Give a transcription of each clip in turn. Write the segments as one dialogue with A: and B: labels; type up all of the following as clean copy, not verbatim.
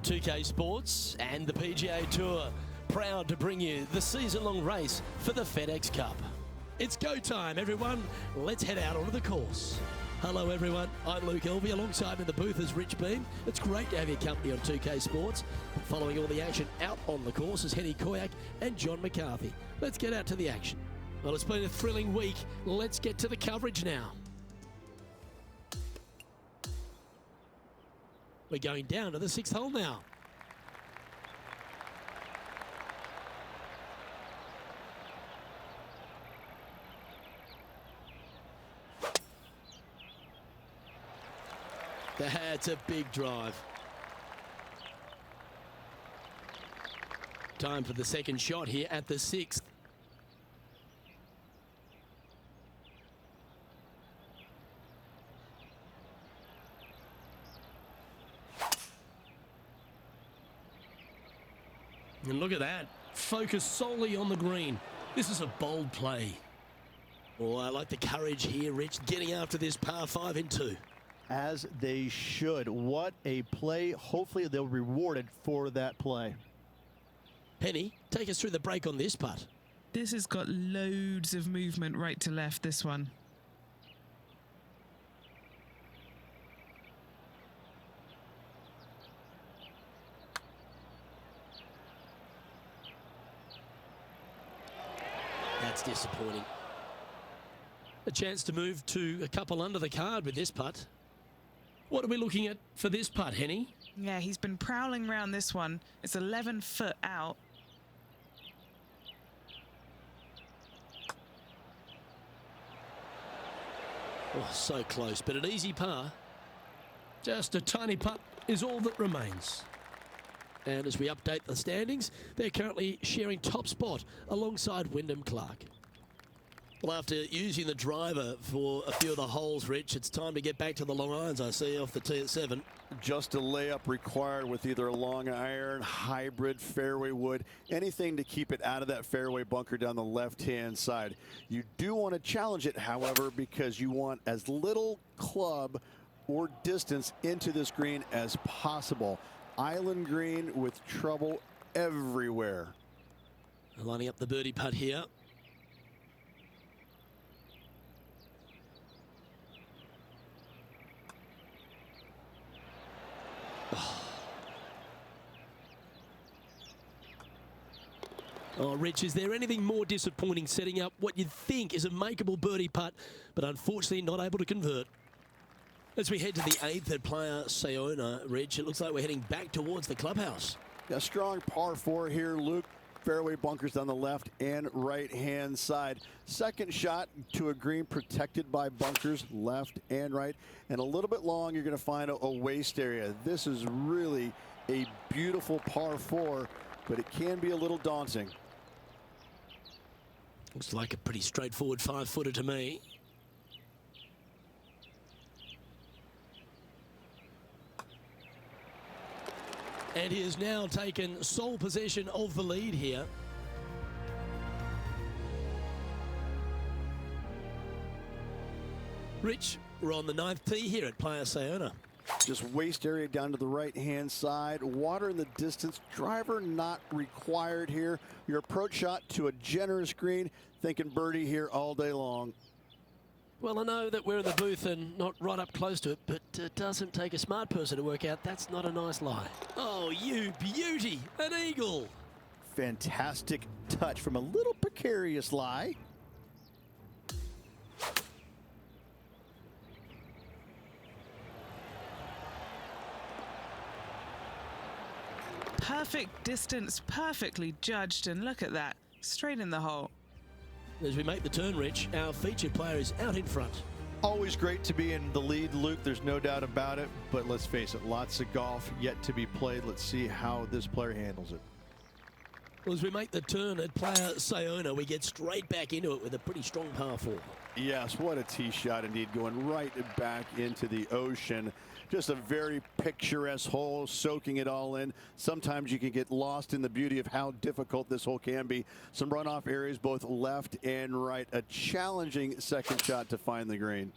A: 2K Sports and the PGA Tour, proud to bring you the season-long race for the FedEx Cup. It's go time, everyone. Let's head out onto the course. Hello, everyone. I'm Luke Elvey. Alongside me in the booth is Rich Beam. It's great to have your company on 2K Sports. Following all the action out on the course is Henny Koyak and John McCarthy. Let's get out to the action. Well, it's been a thrilling week. Let's get to the coverage now. We're going down to the 6th hole now. That's a big drive. Time for the second shot here at the 6th. And look at that. Focus solely on the green. This is a bold play. Oh, I like the courage here, Rich, getting after this par 5 in 2.
B: As they should. What a play. Hopefully they'll be rewarded for that play.
A: Henny, take us through the break on this putt.
C: This has got loads of movement right to left, this one.
A: That's disappointing. A chance to move to a couple under the card with this putt. What are we looking at for this putt, Henny?
C: Yeah, he's been prowling around this one. It's 11 foot out.
A: Oh, so close, but an easy par. Just a tiny putt is all that remains. And as we update the standings, they're currently sharing top spot alongside Wyndham Clark. Well, after using the driver for a few of the holes, Rich, it's time to get back to the long irons, I see, off the tee at 7.
D: Just a layup required with either a long iron, hybrid, fairway wood, anything to keep it out of that fairway bunker down the left-hand side. You do want to challenge it, however, because you want as little club or distance into this green as possible. Island green with trouble everywhere.
A: Lining up the birdie putt here. Oh, Rich, is there anything more disappointing setting up what you'd think is a makeable birdie putt, but unfortunately not able to convert? As we head to the 8th at Pga Tour, Rich, it looks like we're heading back towards the clubhouse.
D: A strong par 4 here, Luke. Fairway bunkers on the left and right-hand side. Second shot to a green protected by bunkers left and right. And a little bit long, you're going to find a waste area. This is really a beautiful par 4, but it can be a little daunting.
A: Looks like a pretty straightforward 5-footer to me. And he has now taken sole possession of the lead here. Rich, we're on the 9th tee here at Pga Tour.
D: Just waste area down to the right-hand side. Water in the distance. Driver not required here. Your approach shot to a generous green. Thinking birdie here all day long.
A: Well, I know that we're in the booth and not right up close to it, but it doesn't take a smart person to work out that's not a nice lie. Oh, you beauty! An eagle!
B: Fantastic touch from a little precarious lie.
C: Perfect distance, perfectly judged, and look at that. Straight in the hole.
A: As we make the turn, Rich, our featured player is out in front.
B: Always great to be in the lead, Luke. There's no doubt about it. But let's face it, lots of golf yet to be played. Let's see how this player handles it.
A: Well, as we make the turn at Pga Tour, we get straight back into it with a pretty strong par 4.
D: Yes, what a tee shot indeed, going right back into the ocean. Just a very picturesque hole, soaking it all in. Sometimes you can get lost in the beauty of how difficult this hole can be. Some runoff areas both left and right. A challenging second shot to find the green.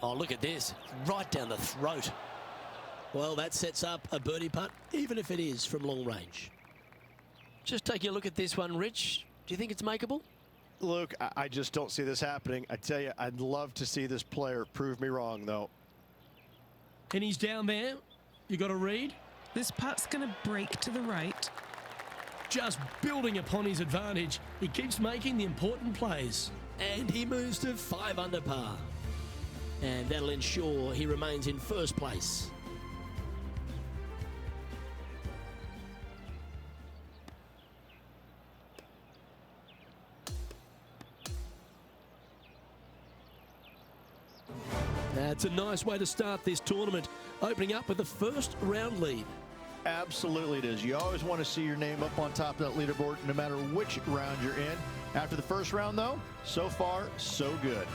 A: Oh, look at this. Right down the throat. Well, that sets up a birdie putt, even if it is from long range. Just taking a look at this one, Rich. Do you think it's makeable?
B: Luke, I just don't see this happening. I tell you, I'd love to see this player prove me wrong, though.
A: And he's down there. You got a read?
C: This putt's going to break to the right.
A: Just building upon his advantage. He keeps making the important plays. And he moves to 5 under par. And that'll ensure he remains in first place. That's a nice way to start this tournament, opening up with the first round lead.
B: Absolutely it is. You always want to see your name up on top of that leaderboard, no matter which round you're in. After the first round, though, so far, so good.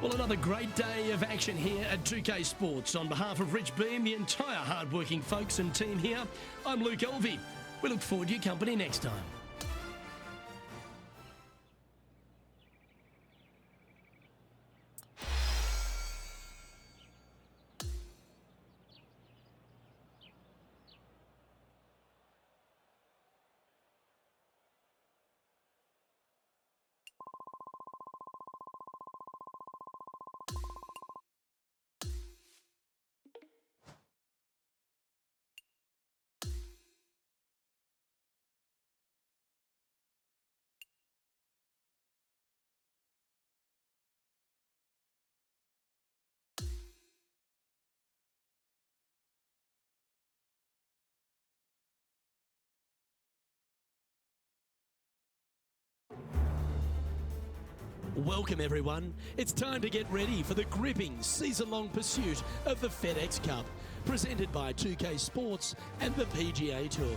A: Well, another great day of action here at 2K Sports. On behalf of Rich Beam, the entire hard-working folks and team here, I'm Luke Elvey. We look forward to your company next time. Welcome everyone. It's time to get ready for the gripping season-long pursuit of the FedEx Cup, presented by 2K Sports and the PGA Tour.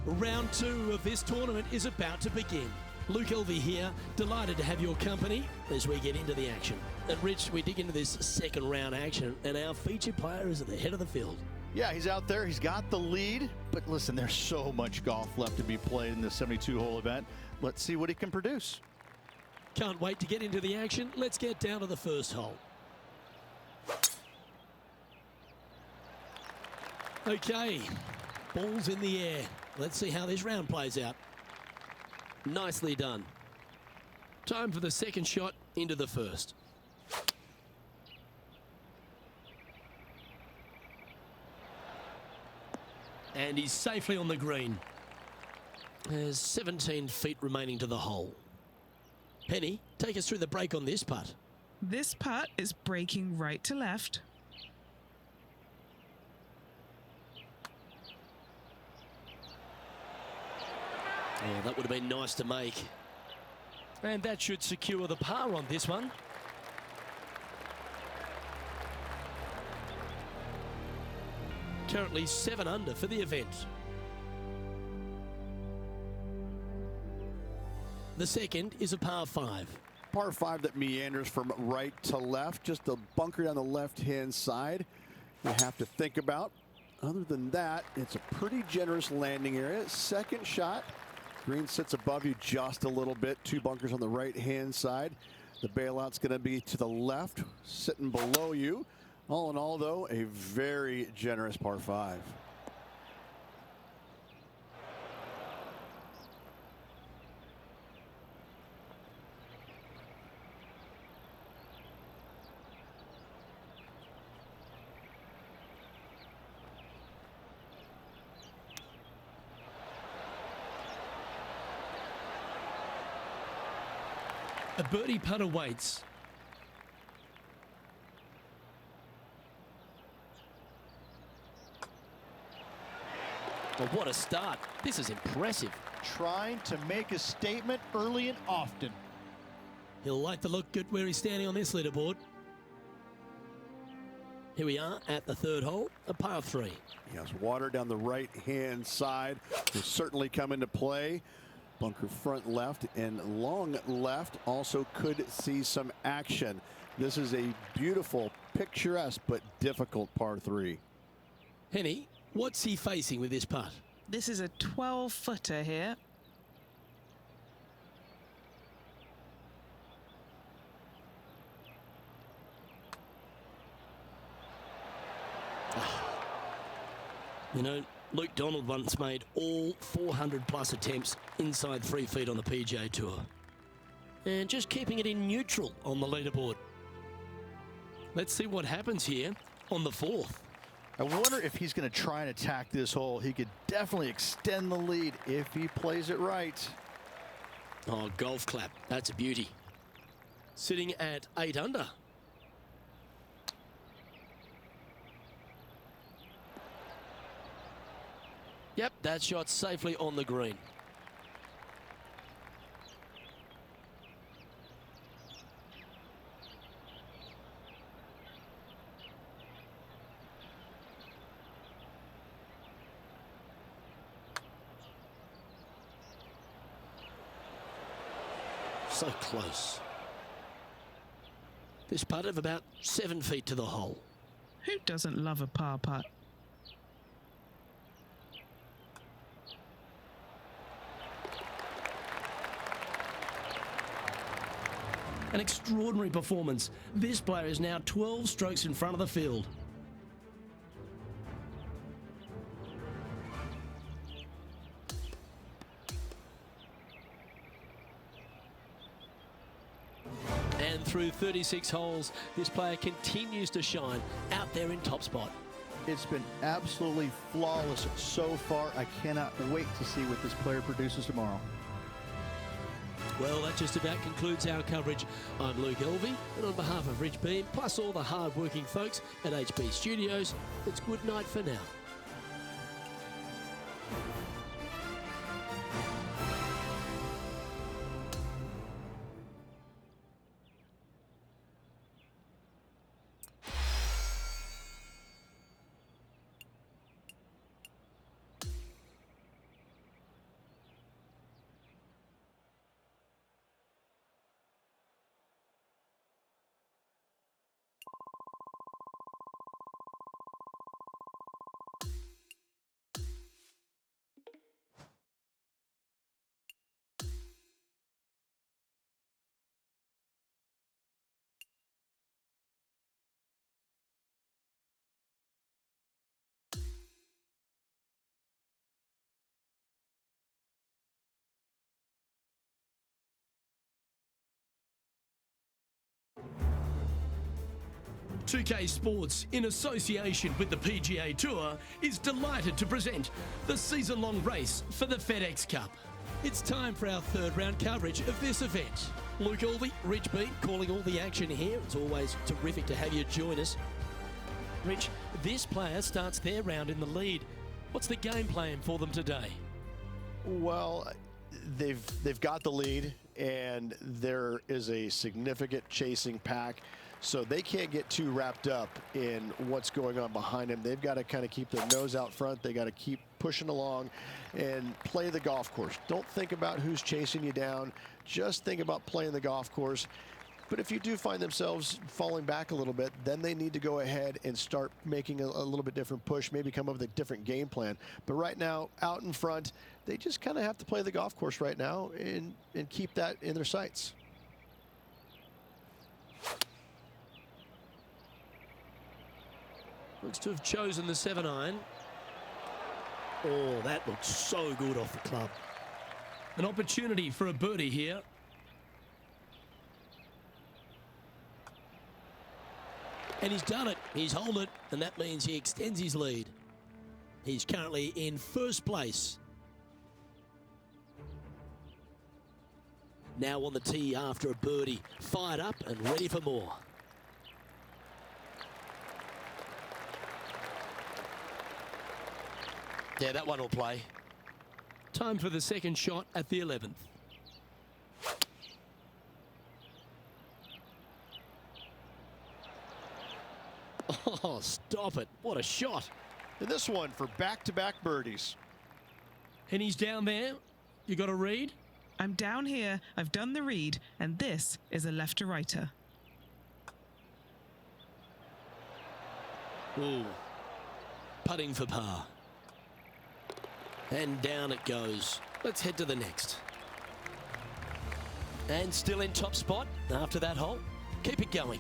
A: Round 2 of this tournament is about to begin. Luke Elvey here, delighted to have your company as we get into the action. And Rich, we dig into this second round action, and our featured player is at the head of the field.
B: Yeah, he's out there. He's got the lead. But listen, there's so much golf left to be played in this 72-hole event. Let's see what he can produce.
A: Can't wait to get into the action. Let's get down to the first hole. Okay, ball's in the air. Let's see how this round plays out. Nicely done. Time for the second shot into the first. And he's safely on the green. There's 17 feet remaining to the hole. Penny, take us through the break on this putt.
C: This putt is breaking right to left.
A: Oh, that would have been nice to make. And that should secure the par on this one. Currently 7 under for the event. The second is a par 5.
D: Par 5 that meanders from right to left, just a bunker down the left-hand side you have to think about. Other than that, it's a pretty generous landing area. Second shot, green sits above you just a little bit. 2 bunkers on the right-hand side. The bailout's going to be to the left, sitting below you. All in all, though, a very generous par 5.
A: A birdie putt awaits. Well, what a start. This is impressive.
B: Trying to make a statement early and often.
A: He'll like to look good where he's standing on this leaderboard. Here we are at the third hole, a par 3.
D: Yes, water down the right-hand side will certainly come into play. Bunker front left and long left also could see some action. This is a beautiful, picturesque, but difficult par 3.
A: Henny, what's he facing with this putt?
C: This is a 12-footer here.
A: You know, Luke Donald once made all 400 plus attempts inside 3 feet on the PGA Tour. And just keeping it in neutral on the leaderboard. Let's see what happens here on the 4th.
B: I wonder if he's going to try and attack this hole. He could definitely extend the lead if he plays it right.
A: Oh, golf clap. That's a beauty. Sitting at 8 under. Yep, that shot safely on the green. So close. This putt of about 7 feet to the hole.
C: Who doesn't love a par putt?
A: An extraordinary performance. This player is now 12 strokes in front of the field. And through 36 holes, this player continues to shine out there in top spot.
B: It's been absolutely flawless so far. I cannot wait to see what this player produces tomorrow.
A: Well, that just about concludes our coverage. I'm Luke Elvey, and on behalf of Rich Beam, plus all the hard-working folks at HB Studios, it's good night for now. Pga Sports, in association with the PGA Tour, is delighted to present the season-long race for the FedEx Cup. It's time for our third round coverage of this event. Luke Elvey, Rich Beat, calling all the action here. It's always terrific to have you join us. Rich, this player starts their round in the lead. What's the game plan for them today?
D: Well, they've got the lead, and there is a significant chasing pack. So they can't get too wrapped up in what's going on behind them. They've got to kind of keep their nose out front. They got to keep pushing along and play the golf course. Don't think about who's chasing you down. Just think about playing the golf course. But if you do find themselves falling back a little bit, then they need to go ahead and start making a little bit different push, maybe come up with a different game plan. But right now, out in front, they just kind of have to play the golf course right now and keep that in their sights.
A: Looks to have chosen the 7-iron. Oh, that looks so good off the club. An opportunity for a birdie here. And he's done it. He's holed it, and that means he extends his lead. He's currently in first place. Now on the tee after a birdie. Fired up and ready for more. Yeah, that one will play. Time for the second shot at the 11th. Oh, stop it. What a shot.
B: And this one for back-to-back birdies.
A: And he's down there. You got a read?
C: I'm down here, I've done the read, and this is a left-to-righter.
A: Ooh. Putting for par. And down it goes. Let's head to the next. And still in top spot after that hole. Keep it going.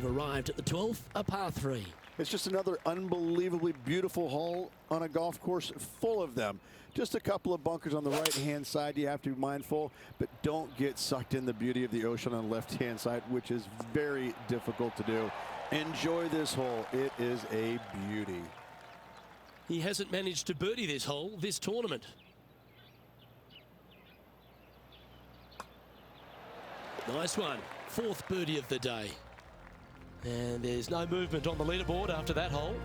A: We've arrived at the 12th, a par 3.
D: It's just another unbelievably beautiful hole on a golf course full of them. Just a couple of bunkers on the right-hand side you have to be mindful, but don't get sucked in the beauty of the ocean on the left-hand side, which is very difficult to do. Enjoy this hole. It is a beauty.
A: He hasn't managed to birdie this hole this tournament. Nice one. 4th birdie of the day. And there's no movement on the leaderboard after that hole.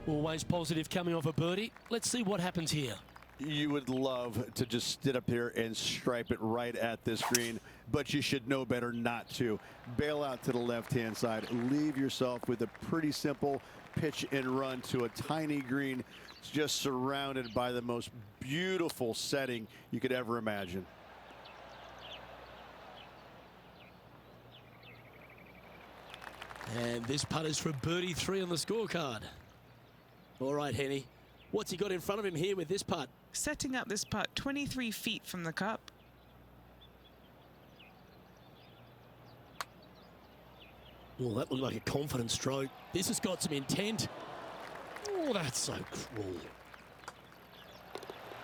A: Always positive coming off a birdie. Let's see what happens here.
D: You would love to just sit up here and stripe it right at this green, but you should know better not to. Bail out to the left-hand side. Leave yourself with a pretty simple pitch and run to a tiny green, just surrounded by the most beautiful setting you could ever imagine.
A: And this putt is for birdie 3 on the scorecard. All right, Henny. What's he got in front of him here with this putt?
C: Setting up this putt 23 feet from the cup.
A: Oh, that looked like a confident stroke. This has got some intent. Oh, that's so cruel.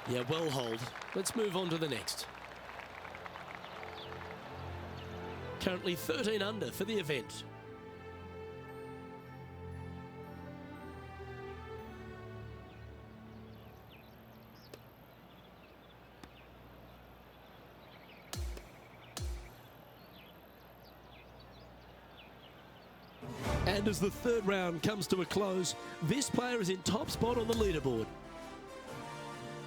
A: Yeah, well hold. Let's move on to the next. Currently 13 under for the event. And as the 3rd round comes to a close, this player is in top spot on the leaderboard.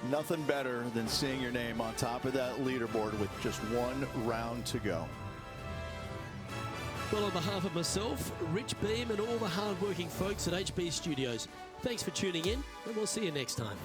B: Nothing better than seeing your name on top of that leaderboard with just 1 round to go.
A: Well, on behalf of myself, Rich Beam, and all the hard-working folks at HB Studios, thanks for tuning in, and we'll see you next time.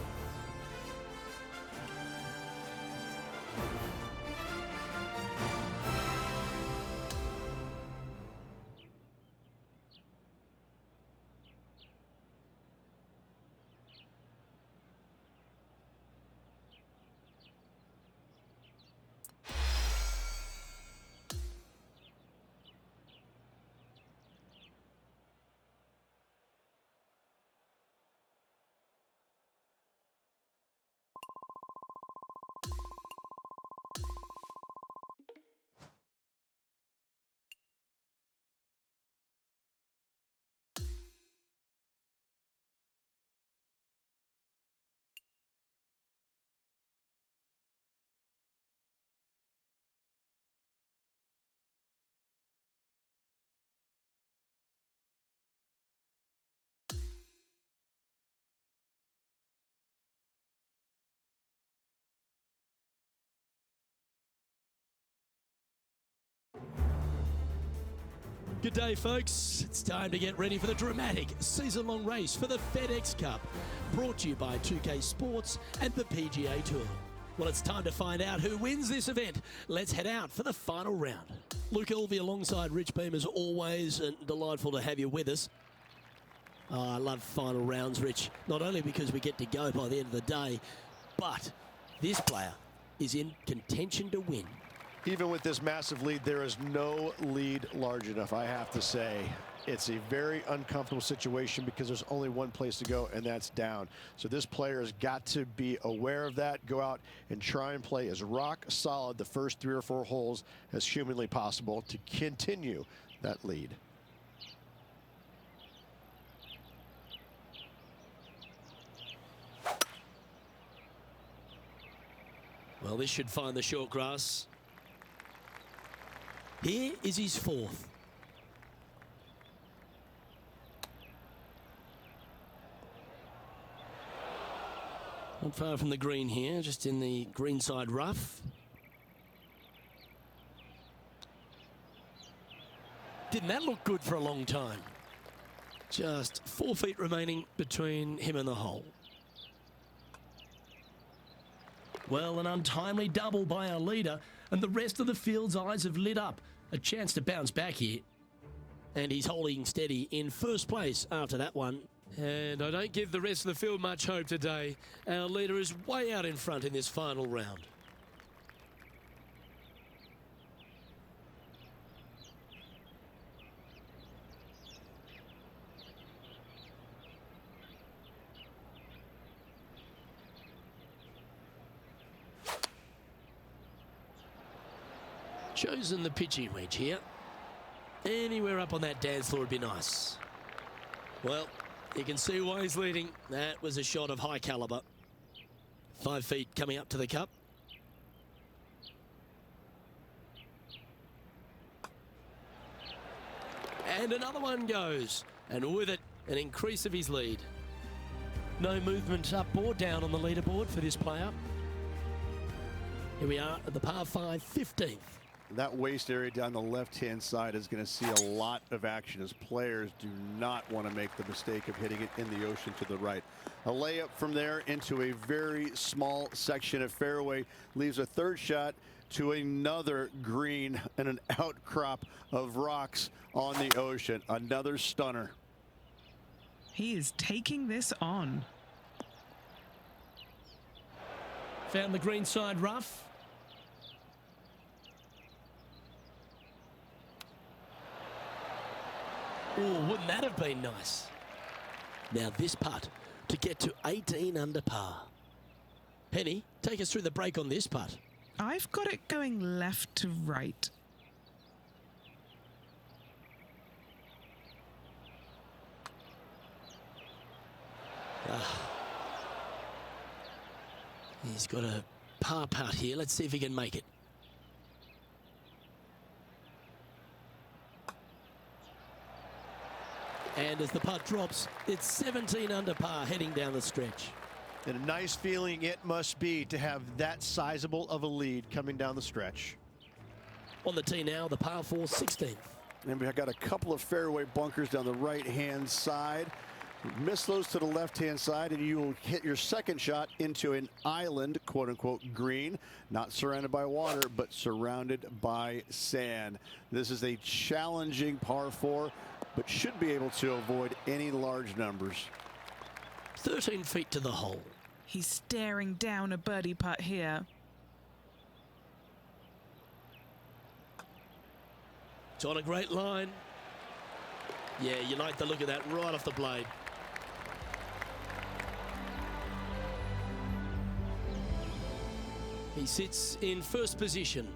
A: Good day, folks. It's time to get ready for the dramatic season-long race for the FedEx Cup, brought to you by 2K Sports and the PGA Tour. Well, it's time to find out who wins this event. Let's head out for the final round. Luke Elvey alongside Rich Beam, as always, and delightful to have you with us. Oh, I love final rounds, Rich, not only because we get to go by the end of the day, but this player is in contention to win.
B: Even with this massive lead, there is no lead large enough, I have to say. It's a very uncomfortable situation because there's only one place to go, and that's down. So this player has got to be aware of that, go out and try and play as rock solid the first 3 or 4 holes as humanly possible to continue that lead.
A: Well, this should find the short grass. Here is his 4th. Not far from the green here, just in the greenside rough. Didn't that look good for a long time? Just 4 feet remaining between him and the hole. Well, an untimely double by our leader, and the rest of the field's eyes have lit up. A chance to bounce back here. And he's holding steady in first place after that one. And I don't give the rest of the field much hope today. Our leader is way out in front in this final round. Chosen the pitching wedge here. Anywhere up on that dance floor would be nice. Well, you can see why he's leading. That was a shot of high caliber. 5 feet coming up to the cup. And another one goes. And with it, an increase of his lead. No movement up or down on the leaderboard for this player. Here we are at the par 5 15th.
D: That waist area down the left-hand side is going to see a lot of action as players do not want to make the mistake of hitting it in the ocean to the right. A layup from there into a very small section of fairway leaves a third shot to another green and an outcrop of rocks on the ocean. Another stunner.
C: He is taking this on.
A: Found the green side rough. Oh, wouldn't that have been nice? Now this putt to get to 18 under par. Penny, take us through the break on this putt.
C: I've got it going left to right.
A: He's got a par putt here. Let's see if he can make it. And as the putt drops, it's 17 under par heading down the stretch.
B: And a nice feeling it must be to have that sizable of a lead coming down the stretch.
A: On the tee now, the par 4 16th.
D: And we've got a couple of fairway bunkers down the right-hand side. Miss those to the left-hand side, and you will hit your second shot into an island, quote-unquote, green. Not surrounded by water, but surrounded by sand. This is a challenging par 4, but should be able to avoid any large numbers.
A: 13 feet to the hole.
C: He's staring down a birdie putt here.
A: It's on a great line. Yeah, you like the look of that right off the blade. He sits in first position.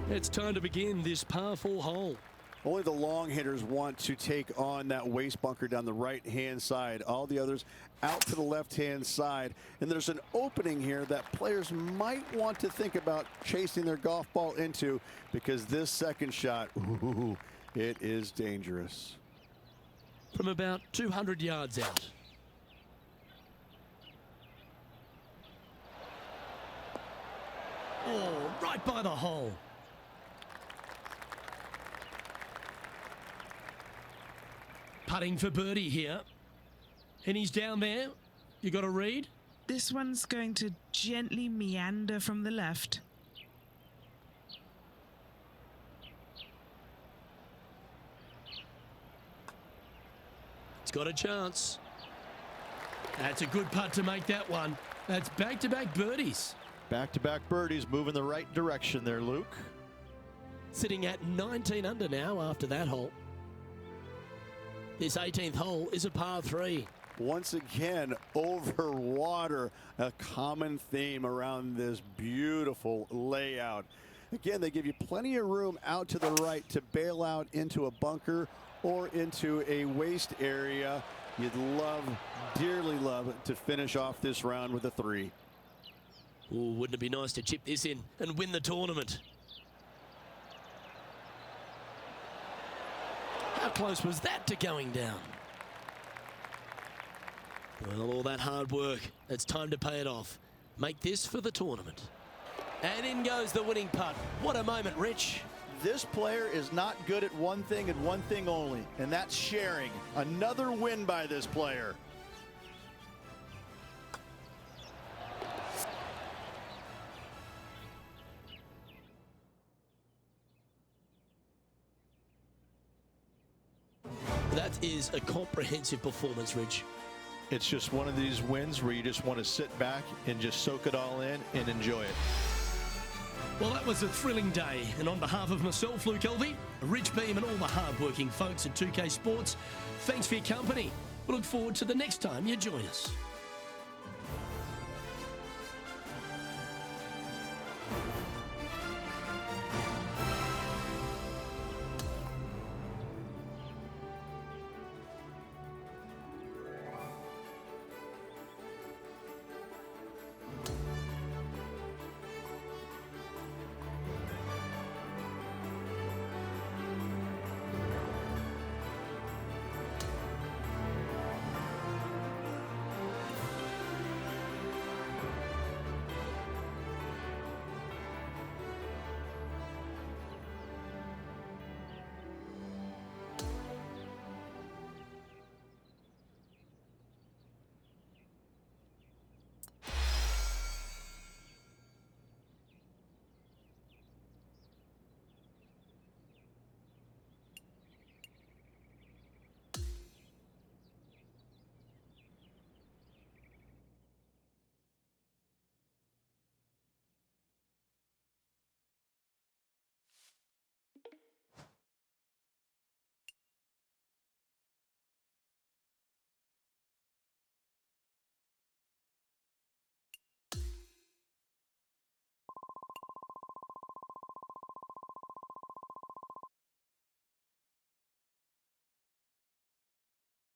A: It's time to begin this par 4 hole.
D: Only the long hitters want to take on that waist bunker down the right-hand side. All the others out to the left-hand side. And there's an opening here that players might want to think about chasing their golf ball into, because this second shot, ooh, it is dangerous.
A: From about 200 yards out. Oh, right by the hole. Putting for birdie here. And he's down there. You got a read?
C: This one's going to gently meander from the left.
A: It's got a chance. That's a good putt to make that one. That's back-to-back birdies.
B: Back-to-back birdies moving the right direction there, Luke.
A: Sitting at 19 under now after that hole. This 18th hole is a par 3.
D: Once again, over water, a common theme around this beautiful layout. Again, they give you plenty of room out to the right to bail out into a bunker or into a waste area. You'd love, dearly love, to finish off this round with a 3.
A: Ooh, wouldn't it be nice to chip this in and win the tournament? How close was that to going down? Well, all that hard work, it's time to pay it off. Make this for the tournament. And in goes the winning putt. What a moment, Rich.
B: This player is not good at one thing and one thing only, and that's sharing. Another win by this player.
A: That is a comprehensive performance, Rich.
B: It's just one of these wins where you just want to sit back and just soak it all in and enjoy it.
A: Well, that was a thrilling day. And on behalf of myself, Luke Elvey, Rich Beam, and all the hard-working folks at 2K Sports, thanks for your company. We look forward to the next time you join us.